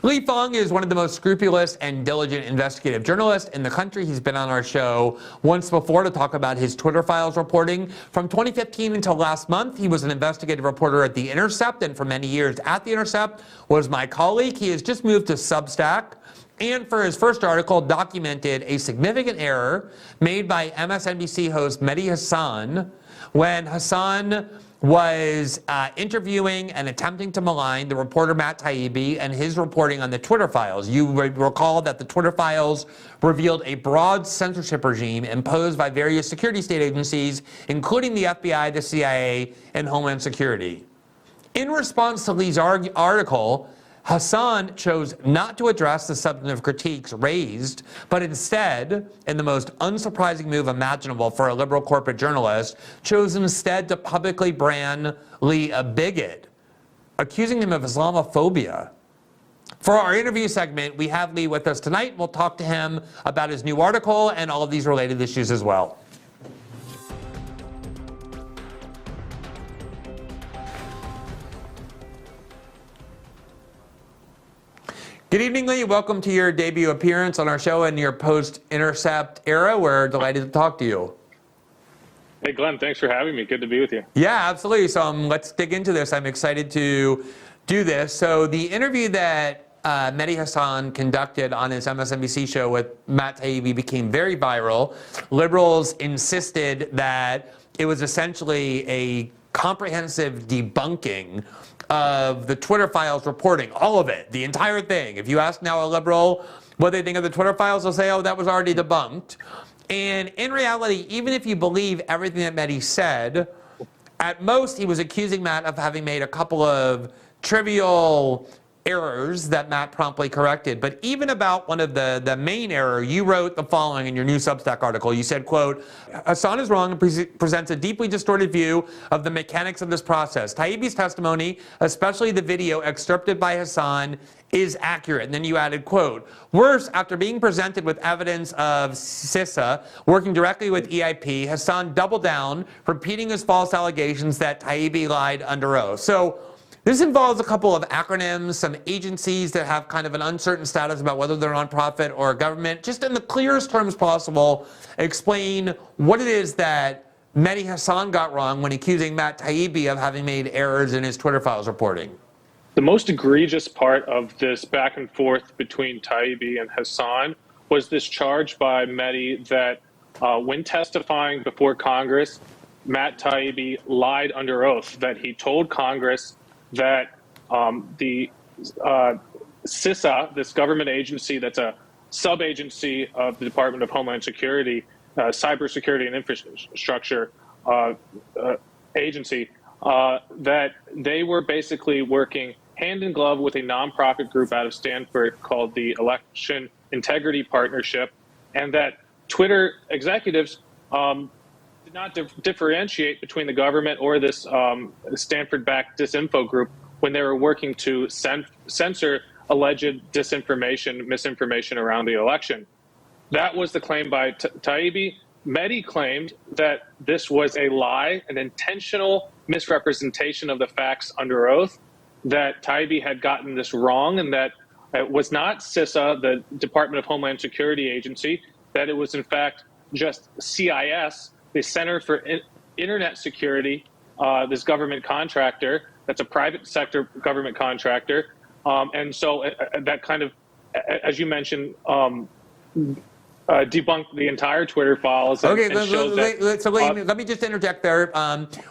Lee Fang is one of the most scrupulous and diligent investigative journalists in the country. He's been on our show once before to talk about his Twitter files reporting. From 2015 until last month, he was an investigative reporter at The Intercept, and for many years at The Intercept was my colleague. He has just moved to Substack, and for his first article documented a significant error made by MSNBC host Mehdi Hassan when Hassan was interviewing and attempting to malign the reporter Matt Taibbi and his reporting on the Twitter files. You recall that the Twitter files revealed a broad censorship regime imposed by various security state agencies, including the FBI, the CIA, and Homeland Security. In response to Lee's article, Hassan chose not to address the substantive critiques raised, but instead, in the most unsurprising move imaginable for a liberal corporate journalist, chose instead to publicly brand Lee a bigot, accusing him of Islamophobia. For our interview segment, we have Lee with us tonight. We'll talk to him about his new article and all of these related issues as well. Good evening, Lee. Welcome to your debut appearance on our show in your post-Intercept era. We're delighted to talk to you. Hey, Glenn, thanks for having me. Good to be with you. Yeah, absolutely. So let's dig into this. I'm excited to do this. So the interview that Mehdi Hassan conducted on his MSNBC show with Matt Taibbi became very viral. Liberals insisted that it was essentially a comprehensive debunking of the Twitter files reporting, all of it, the entire thing. If you ask now a liberal what they think of the Twitter files, they'll say, oh, that was already debunked. And in reality, even if you believe everything that Mehdi said, at most he was accusing Matt of having made a couple of trivial errors that Matt promptly corrected. But even about one of the main error, you wrote the following in your new Substack article. You said, quote, Hassan is wrong and presents a deeply distorted view of the mechanics of this process. Taibbi's testimony, especially the video excerpted by Hassan, is accurate. And then you added, quote, worse, after being presented with evidence of CISA working directly with EIP, Hassan doubled down, repeating his false allegations that Taibbi lied under oath. So this involves a couple of acronyms, some agencies that have kind of an uncertain status about whether they're nonprofit or government. Just in the clearest terms possible, explain what it is that Mehdi Hassan got wrong when accusing Matt Taibbi of having made errors in his Twitter files reporting. The most egregious part of this back and forth between Taibbi and Hassan was this charge by Mehdi that when testifying before Congress, Matt Taibbi lied under oath, that he told Congress that the CISA, this government agency that's a sub-agency of the Department of Homeland Security, cybersecurity and infrastructure agency, that they were basically working hand in glove with a nonprofit group out of Stanford called the Election Integrity Partnership, and that Twitter executives did not differentiate between the government or this Stanford-backed disinfo group when they were working to censor alleged disinformation, misinformation around the election. That was the claim by Taibbi. Mehdi claimed that this was a lie, an intentional misrepresentation of the facts under oath, that Taibbi had gotten this wrong, and that it was not CISA, the Department of Homeland Security agency, that it was in fact just CIS, the Center for Internet Security, this government contractor, that's a private sector government contractor. And so that kind of, as you mentioned, debunked the entire Twitter files. Okay, let me just interject there.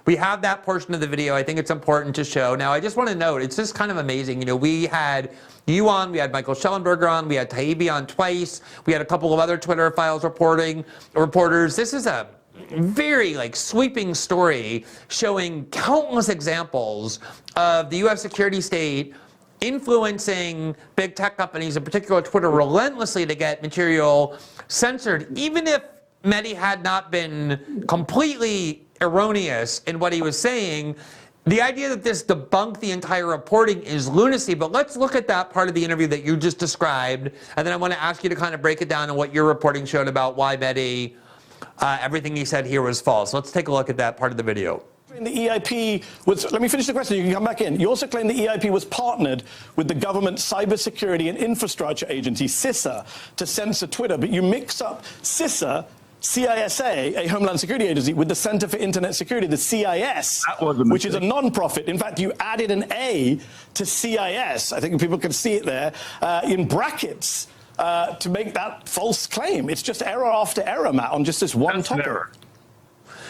We have that portion of the video. I think it's important to show. Now, I just want to note, it's just kind of amazing. You know, we had you on, we had Michael Schellenberger on, we had Taibbi on twice, we had a couple of other Twitter files reporters. This is a very sweeping story showing countless examples of the U.S. security state influencing big tech companies, in particular Twitter, relentlessly to get material censored, even if Mehdi had not been completely erroneous in what he was saying. The idea that this debunked the entire reporting is lunacy, but let's look at that part of the interview that you just described, and then I want to ask you to kind of break it down and what your reporting showed about why Mehdi, everything he said here was false. Let's take a look at that part of the video. The EIP was, let me finish the question, you can come back in. You also claim the EIP was partnered with the government Cybersecurity and Infrastructure Agency, CISA, to censor Twitter, but you mix up CISA, CISA, a Homeland Security Agency, with the Center for Internet Security, the CIS, which is a non-profit. In fact, you added an A to CIS, I think people can see it there, in brackets, to make that false claim. It's just error after error, Matt, on just this one topic.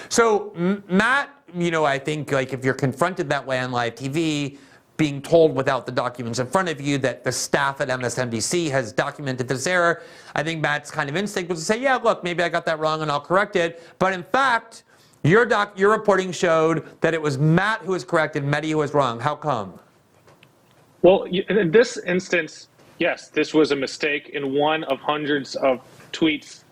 So, Matt, I think like if you're confronted that way on live TV, being told without the documents in front of you that the staff at MSNBC has documented this error, I think Matt's kind of instinct was to say, yeah, look, maybe I got that wrong and I'll correct it. But in fact, your reporting showed that it was Matt who was correct and Mehdi who was wrong. How come? Well, in this instance, yes, this was a mistake in one of hundreds of tweets,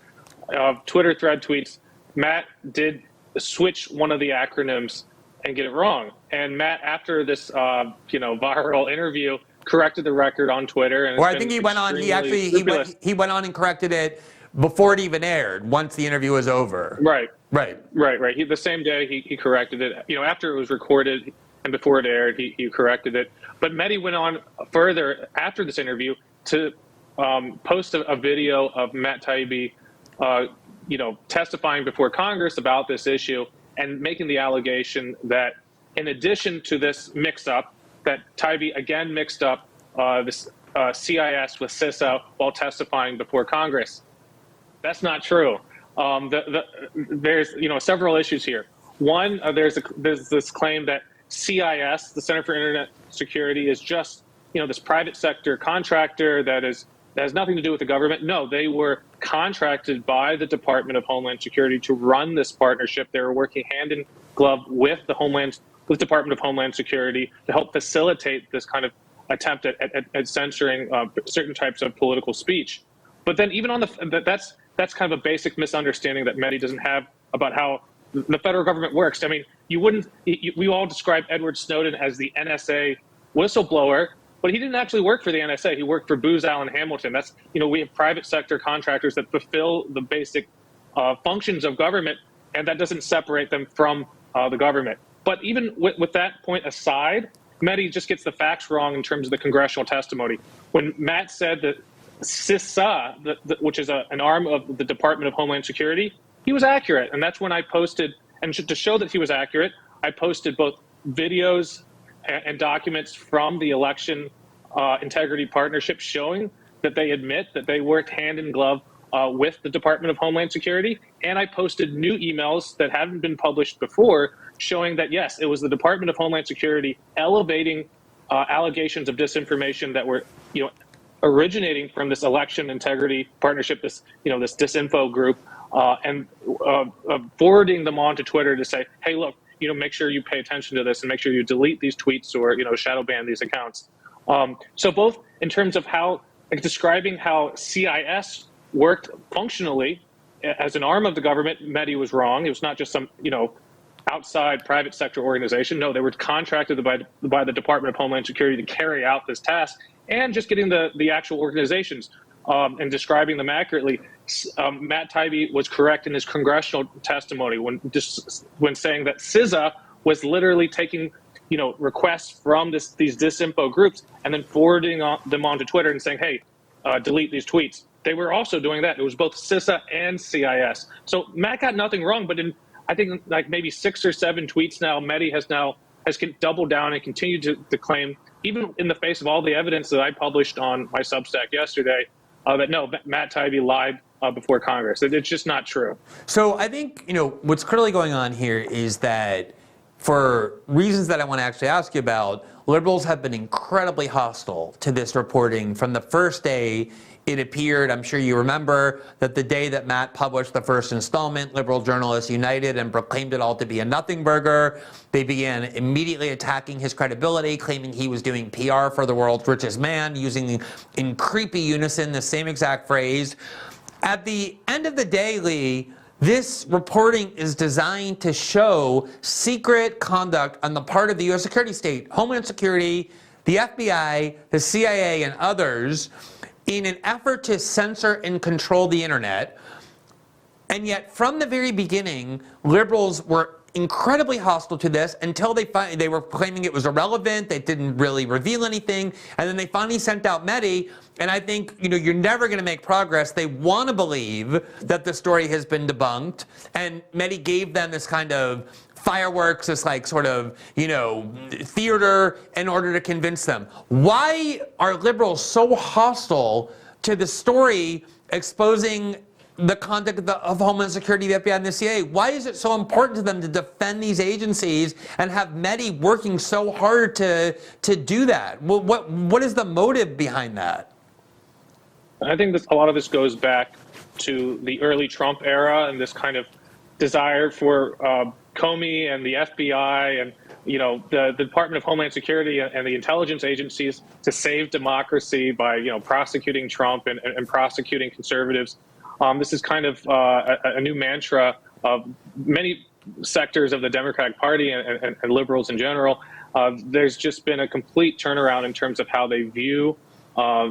of Twitter thread tweets. Matt did switch one of the acronyms and get it wrong. And Matt, after this, viral interview, corrected the record on Twitter. And I think he went on. He went on and corrected it before it even aired. Once the interview was over. Right. The same day he corrected it. After it was recorded and before it aired, he corrected it. But Mehdi went on further after this interview to post a video of Matt Taibbi, testifying before Congress about this issue and making the allegation that in addition to this mix-up, that Taibbi again mixed up this CIS with CISA while testifying before Congress. That's not true. There's several issues here. One, there's this claim that CIS, the Center for Internet Security, is just this private sector contractor that has nothing to do with the government. No, they were contracted by the Department of Homeland Security to run this partnership. They were working hand in glove with the Department of Homeland Security to help facilitate this kind of attempt at censoring certain types of political speech. But then even on that's kind of a basic misunderstanding that Mehdi doesn't have about how the federal government works. I mean, we all describe Edward Snowden as the NSA whistleblower, but he didn't actually work for the NSA. He worked for Booz Allen Hamilton. That's, we have private sector contractors that fulfill the basic functions of government, and that doesn't separate them from the government. But even with that point aside, Mehdi just gets the facts wrong in terms of the congressional testimony. When Matt said that CISA, which is an arm of the Department of Homeland Security, he was accurate. And that's when I posted, and to show that he was accurate, I posted both videos and documents from the election integrity partnership showing that they admit that they worked hand in glove with the Department of Homeland Security. And I posted new emails that hadn't been published before showing that, yes, it was the Department of Homeland Security elevating allegations of disinformation that were, originating from this election integrity partnership, this disinfo group, and forwarding them on to Twitter to say, hey, look, make sure you pay attention to this and make sure you delete these tweets or, shadow ban these accounts. So both in terms of describing how CIS worked functionally as an arm of the government, Mehdi was wrong. It was not just some, outside private sector organization. No, they were contracted by the Department of Homeland Security to carry out this task, and just getting the actual organizations and describing them accurately. Matt Taibbi was correct in his congressional testimony when saying that CISA was literally taking requests from these disinfo groups and then forwarding them onto Twitter and saying, hey, delete these tweets. They were also doing that. It was both CISA and CIS. So Matt got nothing wrong, but in I think like maybe 6 or 7 tweets now, Mehdi has doubled down and continued to claim, even in the face of all the evidence that I published on my Substack yesterday, that no, Matt Taibbi lied before Congress. It's just not true. So I think, what's clearly going on here is that for reasons that I want to actually ask you about, liberals have been incredibly hostile to this reporting from the first day it appeared. I'm sure you remember that the day that Matt published the first installment, liberal journalists united and proclaimed it all to be a nothing burger. They began immediately attacking his credibility, claiming he was doing PR for the world's richest man, using in creepy unison the same exact phrase. At the end of the day, Lee, this reporting is designed to show secret conduct on the part of the U.S. security state, Homeland Security, the FBI, the CIA, and others, in an effort to censor and control the internet. And yet, from the very beginning, liberals were incredibly hostile to this until they were claiming it was irrelevant. They didn't really reveal anything. And then they finally sent out Mehdi. And I think, you're never going to make progress. They want to believe that the story has been debunked. And Mehdi gave them this kind of fireworks, this sort of, theater in order to convince them. Why are liberals so hostile to the story exposing the conduct of Homeland Security, the FBI, and the CIA? Why is it so important to them to defend these agencies and have Mehdi working so hard to do that? What is the motive behind that? I think a lot of this goes back to the early Trump era and this kind of desire for Comey and the FBI and the Department of Homeland Security and the intelligence agencies to save democracy by prosecuting Trump and prosecuting conservatives. This is kind of a new mantra of many sectors of the Democratic Party and liberals in general. There's just been a complete turnaround in terms of how they view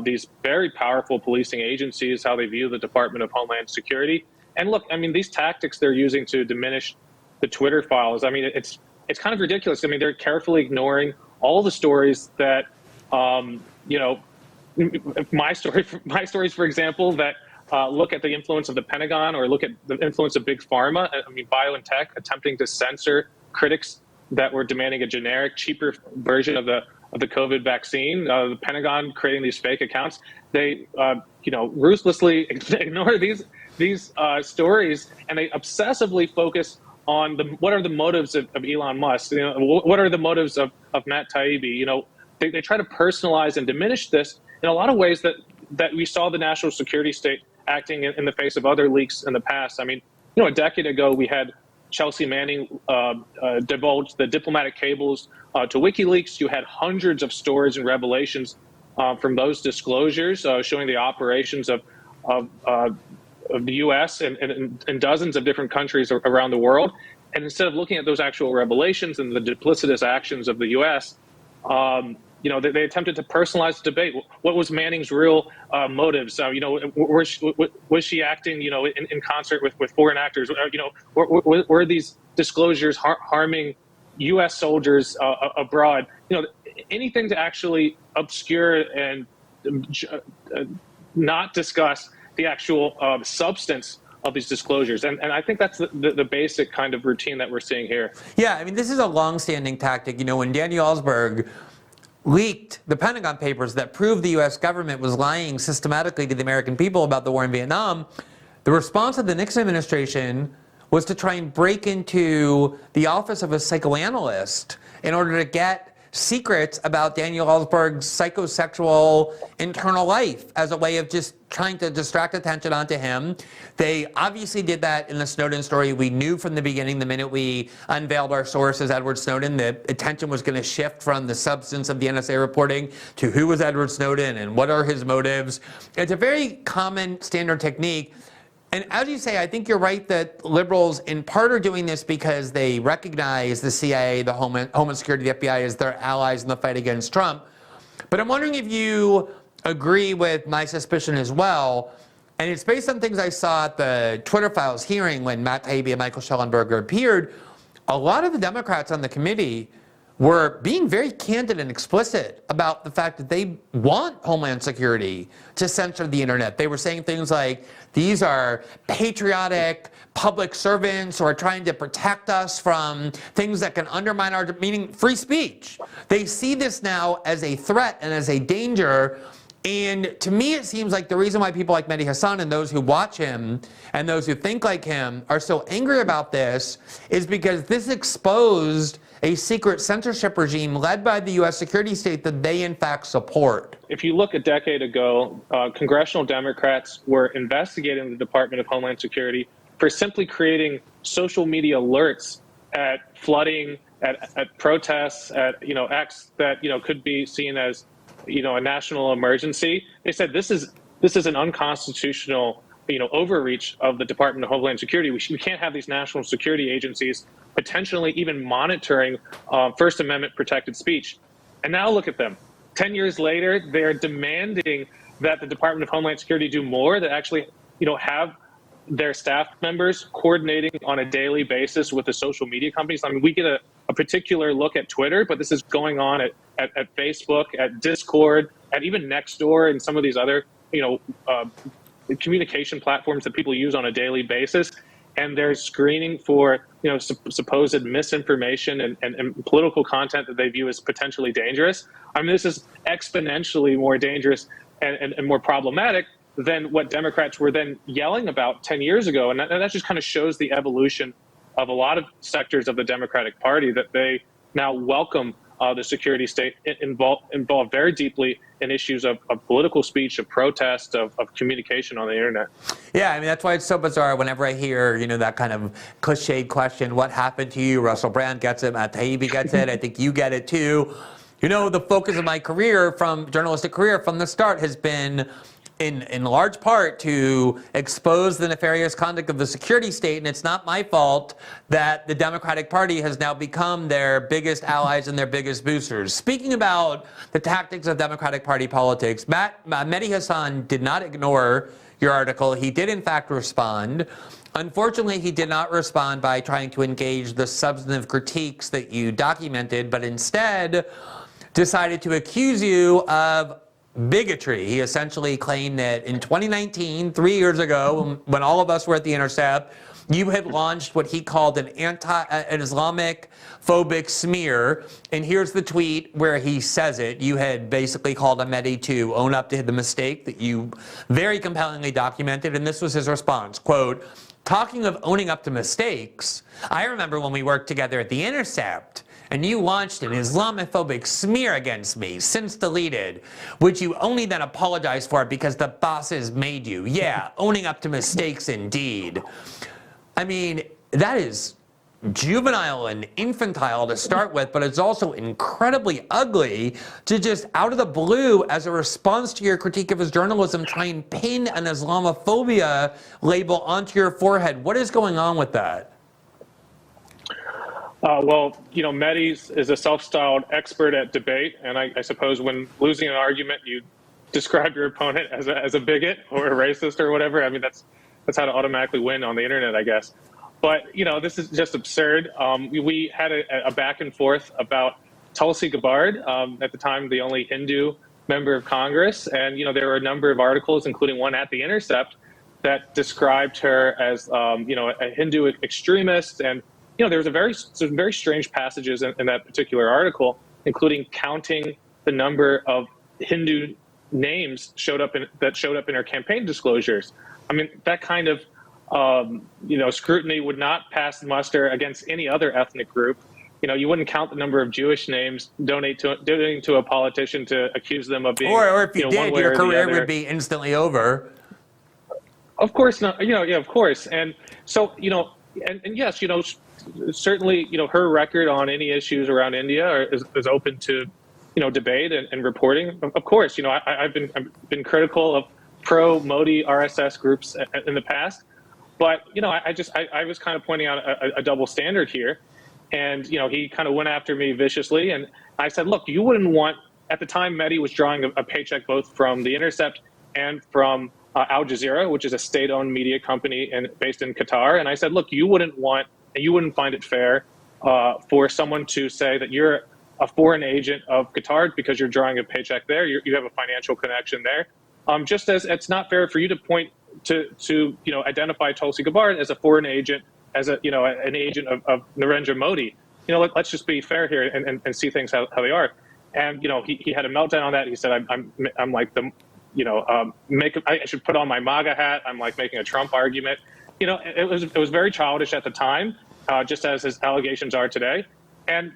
these very powerful policing agencies, how they view the Department of Homeland Security. And look, these tactics they're using to diminish the Twitter files, it's kind of ridiculous. They're carefully ignoring all the stories that, my stories, for example, that look at the influence of the Pentagon or look at the influence of Big Pharma, BioNTech attempting to censor critics that were demanding a generic, cheaper version of the COVID vaccine. The Pentagon creating these fake accounts. They, ruthlessly ignore these stories, and they obsessively focus on what are the motives of Elon Musk. What are the motives of Matt Taibbi? They try to personalize and diminish this in a lot of ways that we saw the national security state acting in the face of other leaks in the past. A decade ago, we had Chelsea Manning divulged the diplomatic cables to WikiLeaks. You had hundreds of stories and revelations from those disclosures showing the operations of the U.S. and dozens of different countries around the world. And instead of looking at those actual revelations and the duplicitous actions of the U.S., they attempted to personalize the debate. What was Manning's real motives? Was she acting, in concert with foreign actors? Were these disclosures harming U.S. soldiers abroad? Anything to actually obscure and not discuss the actual substance of these disclosures. And I think that's the basic kind of routine that we're seeing here. Yeah, this is a long-standing tactic. When Daniel Ellsberg leaked the Pentagon papers that proved the U.S. government was lying systematically to the American people about the war in Vietnam, the response of the Nixon administration was to try and break into the office of a psychoanalyst in order to get secrets about Daniel Ellsberg's psychosexual internal life as a way of just trying to distract attention onto him. They obviously did that in the Snowden story. We knew from the beginning, the minute we unveiled our source as Edward Snowden, that attention was going to shift from the substance of the NSA reporting to who was Edward Snowden and what are his motives. It's a very common standard technique. And as you say, I think you're right that liberals in part are doing this because they recognize the CIA, the Homeland Security, the FBI as their allies in the fight against Trump. But I'm wondering if you agree with my suspicion as well. And it's based on things I saw at the Twitter Files hearing when Matt Taibbi and Michael Schellenberger appeared. A lot of the Democrats on the committee were being very candid and explicit about the fact that they want Homeland Security to censor the internet. They were saying things like, these are patriotic public servants who are trying to protect us from things that can undermine our, meaning free speech. They see this now as a threat and as a danger. And to me, it seems like the reason why people like Mehdi Hasan and those who watch him and those who think like him are so angry about this is because this exposed a secret censorship regime led by the U.S. security state that they in fact support. If you look a decade ago, congressional Democrats were investigating the Department of Homeland Security for simply creating social media alerts at flooding, at protests, at acts that could be seen as a national emergency. They said this is an unconstitutional overreach of the Department of Homeland Security. We can't have these national security agencies potentially even monitoring First Amendment protected speech. And now look at them. 10 years later, they're demanding that the Department of Homeland Security do more, that actually have their staff members coordinating on a daily basis with the social media companies. I mean, we get a particular look at Twitter, but this is going on at Facebook, at Discord, at even Nextdoor, and some of these other, communication platforms that people use on a daily basis. And they're screening for, supposed misinformation and political content that they view as potentially dangerous. I mean, this is exponentially more dangerous and more problematic than what Democrats were then yelling about 10 years ago. And that just kind of shows the evolution of a lot of sectors of the Democratic Party, that they now welcome the security state involved very deeply in issues of political speech, of protest, of communication on the internet. Yeah, I mean, that's why it's so bizarre whenever I hear, that kind of cliched question, what happened to you? Russell Brand gets it, Matt Taibbi gets it, I think you get it too. The focus of my journalistic career from the start has been in large part to expose the nefarious conduct of the security state, and it's not my fault that the Democratic Party has now become their biggest allies and their biggest boosters. Speaking about the tactics of Democratic Party politics, Mehdi Hasan did not ignore your article. He did, in fact, respond. Unfortunately, he did not respond by trying to engage the substantive critiques that you documented, but instead decided to accuse you of bigotry. He essentially claimed that in 2019, 3 years ago, when all of us were at The Intercept, you had launched what he called an Islamic phobic smear. And here's the tweet where he says it. You had basically called on Mehdi to own up to the mistake that you very compellingly documented. And this was his response, quote, "Talking of owning up to mistakes, I remember when we worked together at The Intercept, and you launched an Islamophobic smear against me, since deleted, which you only then apologized for because the bosses made you. Yeah, owning up to mistakes indeed." I mean, that is juvenile and infantile to start with, but it's also incredibly ugly to just out of the blue, as a response to your critique of his journalism, try and pin an Islamophobia label onto your forehead. What is going on with that? Mehdi is a self-styled expert at debate, and I suppose when losing an argument, you describe your opponent as a bigot or a racist or whatever. I mean, that's how to automatically win on the internet, I guess. But this is just absurd. We had a back and forth about Tulsi Gabbard, at the time the only Hindu member of Congress, and there were a number of articles, including one at The Intercept, that described her as a Hindu extremist. And there was some very strange passages in that particular article, including counting the number of Hindu names that showed up in her campaign disclosures. I mean, that kind of scrutiny would not pass muster against any other ethnic group. You wouldn't count the number of Jewish names donating to a politician to accuse them of being, or if you did, your career would be instantly over. Of course not. Of course. And so, and yes, certainly, her record on any issues around India is open to, debate and reporting. Of course, I've been critical of pro-Modi RSS groups in the past, but I was kind of pointing out a double standard here, and he kind of went after me viciously, and I said, look, you wouldn't want, at the time Mehdi was drawing a paycheck both from The Intercept and from Al Jazeera, which is a state-owned media company based in Qatar, and I said, look, you wouldn't find it fair for someone to say that you're a foreign agent of Qatar because you're drawing a paycheck there. You have a financial connection there. Just as it's not fair for you to point to identify Tulsi Gabbard as a foreign agent, as an agent of Narendra Modi. Let's just be fair here and see things how they are. And he had a meltdown on that. He said, I'm like the I should put on my MAGA hat. I'm like making a Trump argument. It was very childish at the time, just as his allegations are today. And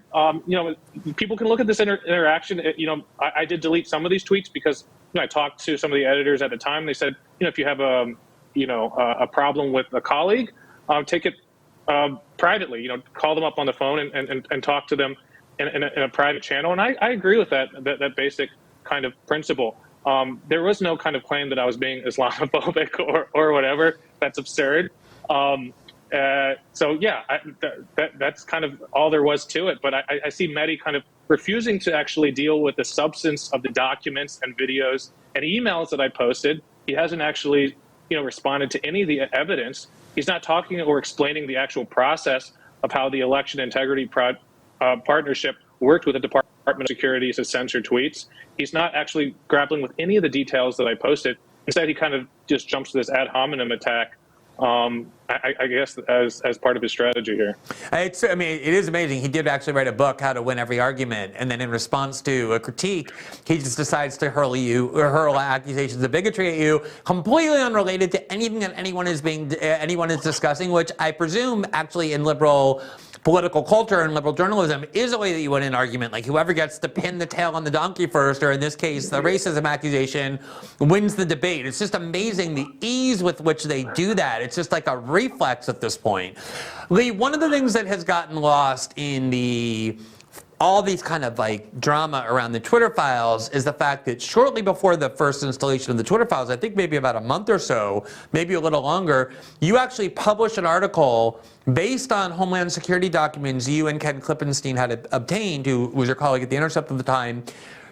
people can look at this interaction. I did delete some of these tweets because I talked to some of the editors at the time. They said, if you have a problem with a colleague, take it privately. Call them up on the phone and talk to them in a private channel. And I agree with that basic kind of principle. There was no kind of claim that I was being Islamophobic or whatever. That's absurd. So yeah, that's kind of all there was to it. But I see Mehdi kind of refusing to actually deal with the substance of the documents and videos and emails that I posted. He hasn't actually, responded to any of the evidence. He's not talking or explaining the actual process of how the election integrity partnership worked with the Department of Security to censor tweets. He's not actually grappling with any of the details that I posted. Instead, he kind of just jumps to this ad hominem attack, I guess, as part of his strategy here. It is amazing. He did actually write a book, How to Win Every Argument, and then in response to a critique, he just decides to hurl accusations of bigotry at you, completely unrelated to anything that anyone is discussing, which I presume actually in liberal political culture and liberal journalism is a way that you win an argument. Like, whoever gets to pin the tail on the donkey first, or in this case, the racism accusation, wins the debate. It's just amazing the ease with which they do that. It's just like a reflex at this point. Lee, one of the things that has gotten lost in all these kind of like drama around the Twitter files is the fact that shortly before the first installation of the Twitter files, I think maybe about a month or so, maybe a little longer, you actually published an article based on Homeland Security documents you and Ken Klippenstein had obtained, who was your colleague at The Intercept at the time,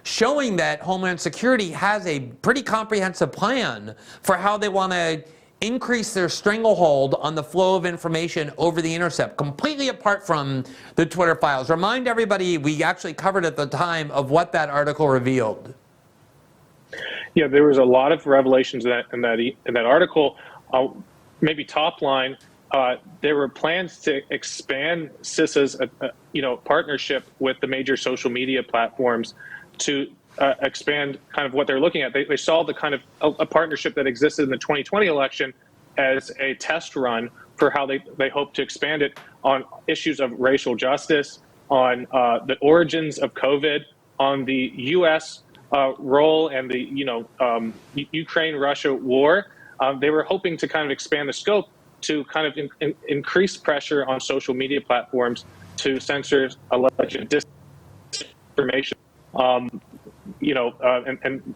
showing that Homeland Security has a pretty comprehensive plan for how they want to increase their stranglehold on the flow of information over The Intercept, completely apart from the Twitter files. Remind everybody, we actually covered at the time, of what that article revealed. Yeah, there was a lot of revelations in that article. Maybe top line, there were plans to expand CISA's partnership with the major social media platforms to expand kind of what they're looking at. They saw the kind of a partnership that existed in the 2020 election as a test run for how they hope to expand it on issues of racial justice, on the origins of COVID, on the U.S. Role and the Ukraine-Russia war. They were hoping to kind of expand the scope to kind of increase pressure on social media platforms to censor alleged disinformation.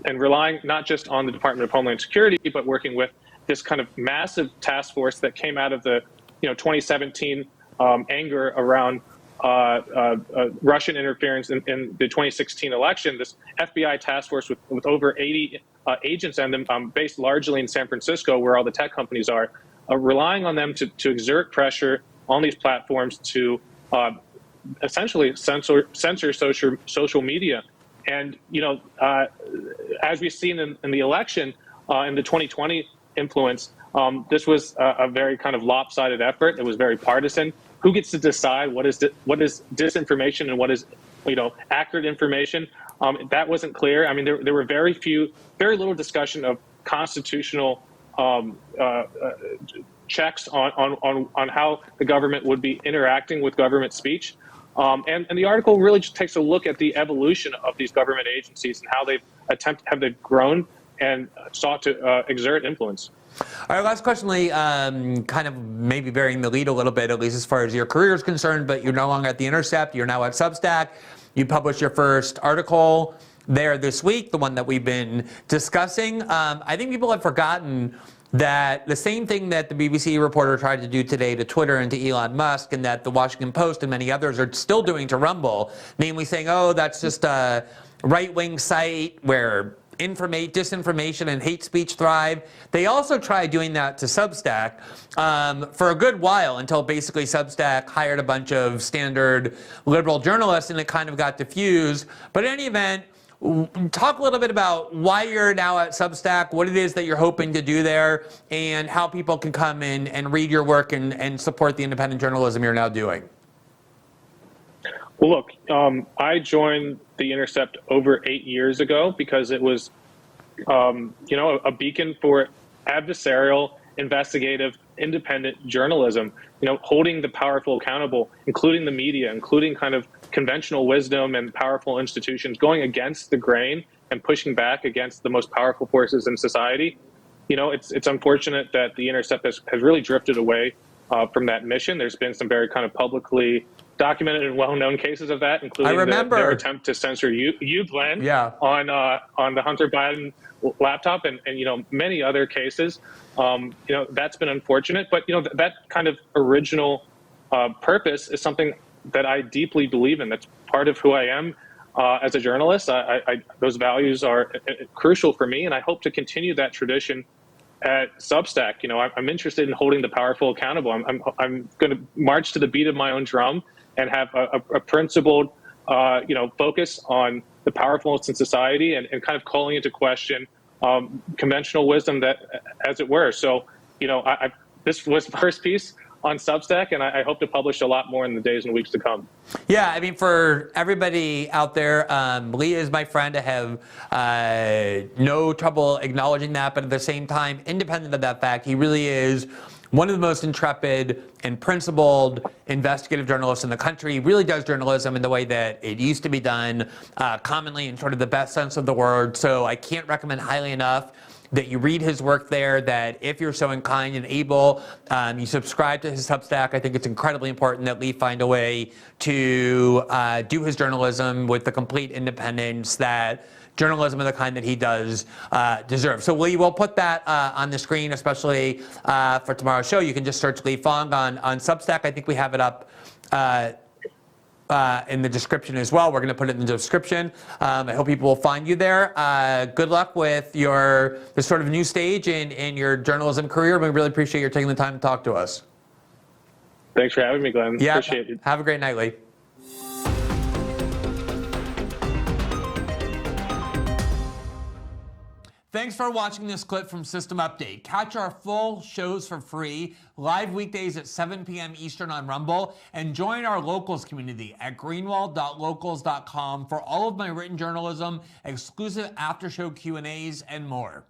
And relying not just on the Department of Homeland Security, but working with this kind of massive task force that came out of the 2017 anger around Russian interference in the 2016 election. This FBI task force with over 80 agents and them based largely in San Francisco, where all the tech companies are, relying on them to exert pressure on these platforms to essentially censor social media. And, as we've seen in the election, in the 2020 influence, this was a very kind of lopsided effort. It was very partisan. Who gets to decide what is disinformation and what is, accurate information? That wasn't clear. I mean, there were very little discussion of constitutional checks on how the government would be interacting with government speech. And the article really just takes a look at the evolution of these government agencies and how they've grown and sought to exert influence. All right, last question, Lee. Kind of maybe bearing the lead a little bit, at least as far as your career is concerned, but you're no longer at The Intercept. You're now at Substack. You published your first article there this week, the one that we've been discussing. I think people have forgotten that the same thing that the BBC reporter tried to do today to Twitter and to Elon Musk, and that the Washington Post and many others are still doing to Rumble, namely saying, oh, that's just a right-wing site where disinformation and hate speech thrive. They also tried doing that to Substack for a good while, until basically Substack hired a bunch of standard liberal journalists and it kind of got diffused. But in any event, talk a little bit about why you're now at Substack, what it is that you're hoping to do there, and how people can come in and read your work and support the independent journalism you're now doing. Well, look, I joined The Intercept over 8 years ago because it was, a beacon for adversarial, investigative, independent journalism, holding the powerful accountable, including the media, including kind of conventional wisdom and powerful institutions, going against the grain and pushing back against the most powerful forces in society. It's unfortunate that The Intercept has really drifted away from that mission. There's been some very kind of publicly documented and well-known cases of that, including their attempt to censor Ublin on the Hunter Biden laptop and many other cases. That's been unfortunate, but that kind of original purpose is something that I deeply believe in. That's part of who I am as a journalist. Those values are crucial for me, and I hope to continue that tradition at Substack. You know, I'm interested in holding the powerful accountable. I'm going to march to the beat of my own drum and have a principled, you know, focus on the powerfulness in society and kind of calling into question conventional wisdom, that, as it were. So, you know, this was the first piece on Substack, and I hope to publish a lot more in the days and weeks to come. Yeah, I mean, for everybody out there, Lee is my friend. I have no trouble acknowledging that, but at the same time, independent of that fact, he really is one of the most intrepid and principled investigative journalists in the country. He really does journalism in the way that it used to be done, commonly in sort of the best sense of the word. So I can't recommend highly enough that you read his work there, that if you're so inclined and able, you subscribe to his Substack. I think it's incredibly important that Lee find a way to do his journalism with the complete independence that journalism of the kind that he does deserve. So Lee, we'll put that on the screen, especially for tomorrow's show. You can just search Lee Fang on Substack. I think we have it up in the description as well. We're going to put it in the description. I hope people will find you there. Good luck with this sort of new stage in your journalism career. We really appreciate your taking the time to talk to us. Thanks for having me, Glenn. Yeah, Appreciate it. Have a great night, Lee. Thanks for watching this clip from System Update. Catch our full shows for free, live weekdays at 7 p.m. Eastern on Rumble, and join our locals community at greenwald.locals.com for all of my written journalism, exclusive after-show Q&As, and more.